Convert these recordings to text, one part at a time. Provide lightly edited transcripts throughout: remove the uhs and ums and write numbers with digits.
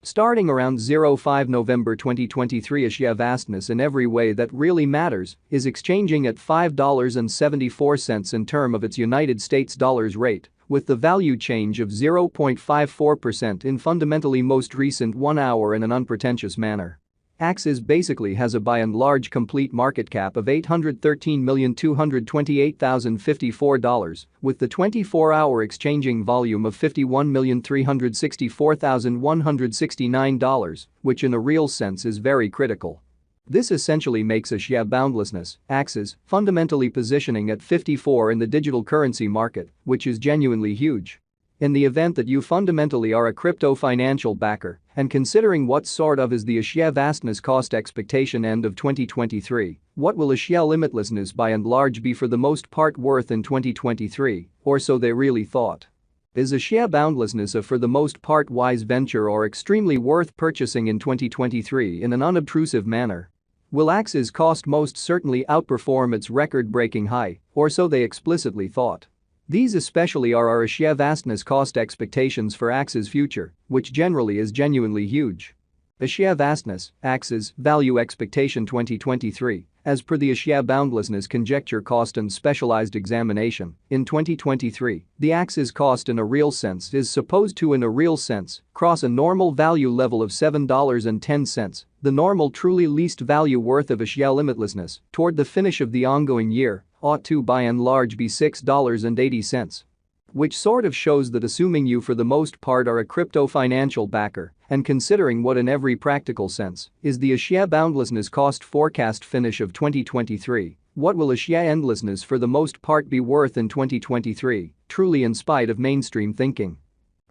Starting around 05 November 2023, Axie vastness in every way that really matters is exchanging at $5.74 in term of its United States dollars rate, with the value change of 0.54% in fundamentally most recent 1 hour in an unpretentious manner. Axie basically has a by and large complete market cap of $813,228,054, with the 24-hour exchanging volume of $51,364,169, which in a real sense is very critical. This essentially makes Axie boundlessness, Axie, fundamentally positioning at 54 in the digital currency market, which is genuinely huge. In the event that you fundamentally are a crypto financial backer, and considering what sort of is the Axie vastness cost expectation end of 2023, what will Axie limitlessness by and large be for the most part worth in 2023, or so they really thought? Is Axie boundlessness a for the most part wise venture or extremely worth purchasing in 2023 in an unobtrusive manner? Will Axie's cost most certainly outperform its record-breaking high, or so they explicitly thought? These especially are our Axie vastness cost expectations for Axie's future, which generally is genuinely huge. Axie vastness, Axie's value expectation 2023, as per the Axie boundlessness conjecture cost and specialized examination, in 2023, the Axie's cost in a real sense is supposed to in a real sense cross a normal value level of $7.10, the normal truly least value worth of Axie limitlessness, toward the finish of the ongoing year, ought to by and large be $6.80. Which sort of shows that assuming you for the most part are a crypto financial backer, and considering what in every practical sense is the Axie boundlessness cost forecast finish of 2023, what will Axie endlessness for the most part be worth in 2023, truly in spite of mainstream thinking?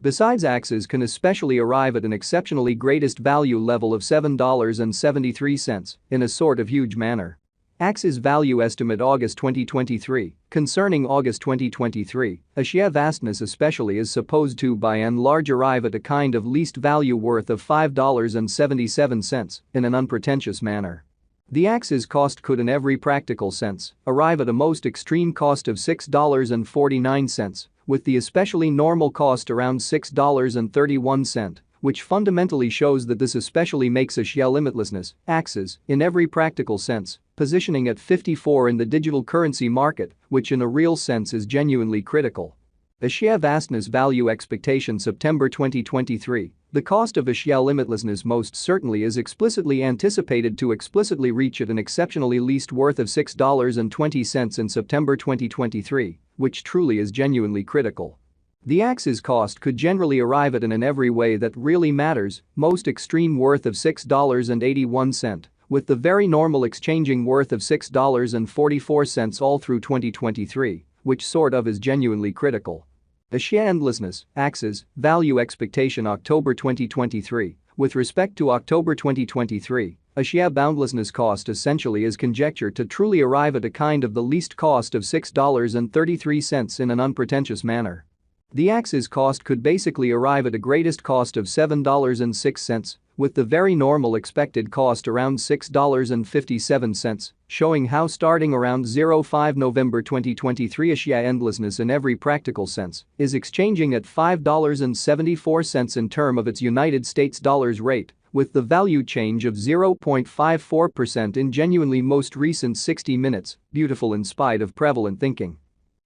Besides, Axie can especially arrive at an exceptionally greatest value level of $7.73 in a sort of huge manner. Axie's value estimate August 2023, concerning August 2023, Axie vastness especially is supposed to by and large arrive at a kind of least value worth of $5.77 in an unpretentious manner. The Axie's cost could in every practical sense arrive at a most extreme cost of $6.49, with the especially normal cost around $6.31, which fundamentally shows that this especially makes Axie limitlessness, Axie, in every practical sense, positioning at 54 in the digital currency market, which in a real sense is genuinely critical. Axie vastness value expectation September 2023, the cost of Axie limitlessness most certainly is explicitly anticipated to explicitly reach at an exceptionally least worth of $6.20 in September 2023, which truly is genuinely critical. The Axie's cost could generally arrive at in every way that really matters, most extreme worth of $6.81, with the very normal exchanging worth of $6.44 all through 2023, which sort of is genuinely critical. Axie endlessness, Axie, value expectation October 2023, with respect to October 2023, Axie boundlessness cost essentially is conjectured to truly arrive at a kind of the least cost of $6.33 in an unpretentious manner. The Axie's cost could basically arrive at a greatest cost of $7.06, with the very normal expected cost around $6.57, showing how starting around 05 November 2023 Axie endlessness in every practical sense is exchanging at $5.74 in term of its United States dollars rate, with the value change of 0.54% in genuinely most recent 60 minutes, beautiful in spite of prevalent thinking.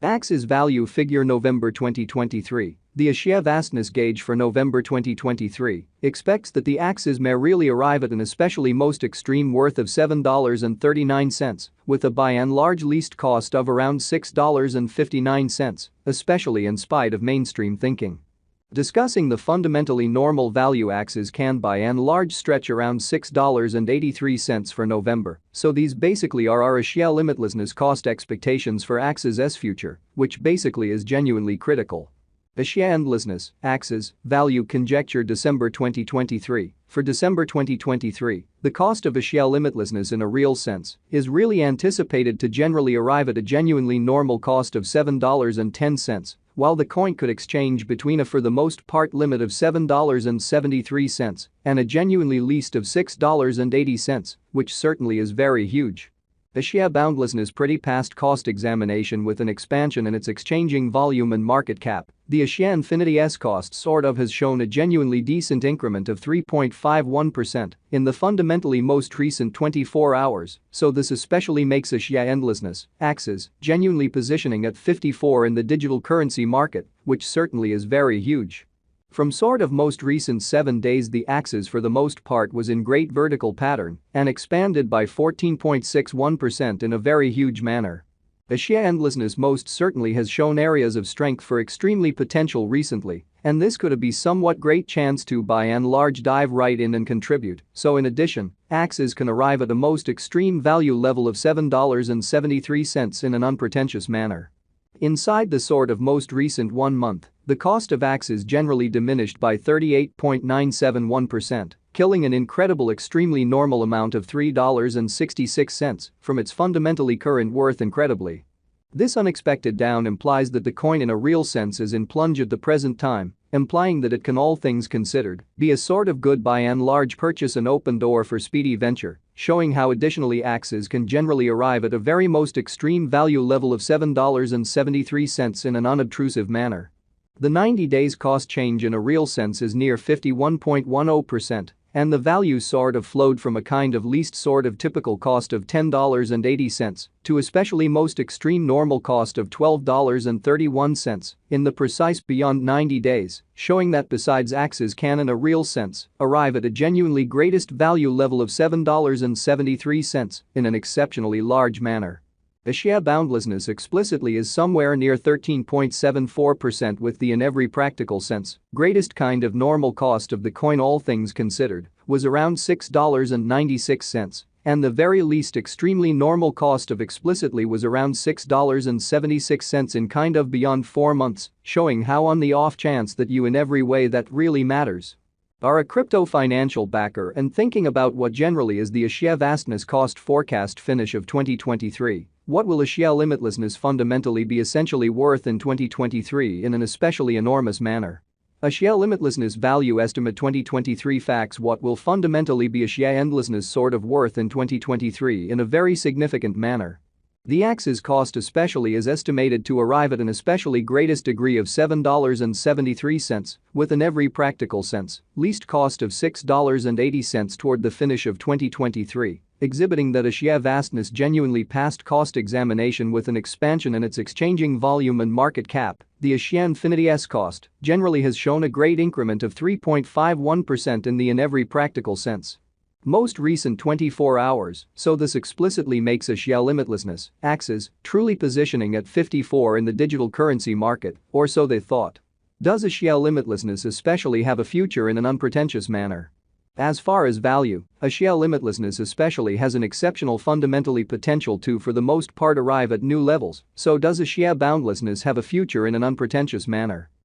Axie's value figure November 2023, the Axie vastness gauge for November 2023, expects that the Axie may really arrive at an especially most extreme worth of $7.39, with a by and large least cost of around $6.59, especially in spite of mainstream thinking. Discussing the fundamentally normal value Axie can by and large stretch around $6.83 for November, so these basically are our Axie limitlessness cost expectations for Axie's future, which basically is genuinely critical. Axie endlessness, Axie, value conjecture December 2023, for December 2023, the cost of Axie limitlessness in a real sense is really anticipated to generally arrive at a genuinely normal cost of $7.10, while the coin could exchange between a for the most part limit of $7.73 and a genuinely least of $6.80, which certainly is very huge. A share boundlessness pretty past cost examination with an expansion in its exchanging volume and market cap. The Axie Infinity's cost sort of has shown a genuinely decent increment of 3.51% in the fundamentally most recent 24 hours, so this especially makes Axie endlessness, Axie's, genuinely positioning at 54 in the digital currency market, which certainly is very huge. From sort of most recent 7 days, the Axis for the most part was in great vertical pattern and expanded by 14.61% in a very huge manner. Axie endlessness most certainly has shown areas of strength for extremely potential recently, and this could be somewhat great chance to by and large dive right in and contribute. So in addition, Axis can arrive at a most extreme value level of $7.73 in an unpretentious manner. Inside the sort of most recent 1 month, the cost of Axis generally diminished by 38.971%, killing an incredible extremely normal amount of $3.66 from its fundamentally current worth incredibly. This unexpected down implies that the coin in a real sense is in plunge at the present time, implying that it can, all things considered, be a sort of good by and large purchase and open door for speedy venture, showing how additionally Axis can generally arrive at a very most extreme value level of $7.73 in an unobtrusive manner. The 90 days cost change in a real sense is near 51.10%, and the value sort of flowed from a kind of least sort of typical cost of $10.80 to especially most extreme normal cost of $12.31 in the precise beyond 90 days, showing that besides Axis can in a real sense arrive at a genuinely greatest value level of $7.73 in an exceptionally large manner. Axie boundlessness explicitly is somewhere near 13.74% with the in every practical sense greatest kind of normal cost of the coin, all things considered, was around $6.96, and the very least extremely normal cost of explicitly was around $6.76 in kind of beyond 4 months, showing how on the off chance that you in every way that really matters are a crypto financial backer and thinking about what generally is the Axie vastness cost forecast finish of 2023. What will Axie limitlessness fundamentally be essentially worth in 2023 in an especially enormous manner? Axie limitlessness value estimate 2023 facts. What will fundamentally be Axie endlessness sort of worth in 2023 in a very significant manner? The Axis cost especially is estimated to arrive at an especially greatest degree of $7.73 with in every practical sense least cost of $6.80 toward the finish of 2023, exhibiting that Axie vastness genuinely passed cost examination with an expansion in its exchanging volume and market cap. The Axie Infinity's cost generally has shown a great increment of 3.51% in the in every practical sense. Most recent 24 hours, so this explicitly makes Axie limitlessness, Axis, truly positioning at 54 in the digital currency market, or so they thought. Does Axie limitlessness especially have a future in an unpretentious manner? As far as value, Axie limitlessness especially has an exceptional fundamentally potential to for the most part arrive at new levels, so does Axie boundlessness have a future in an unpretentious manner?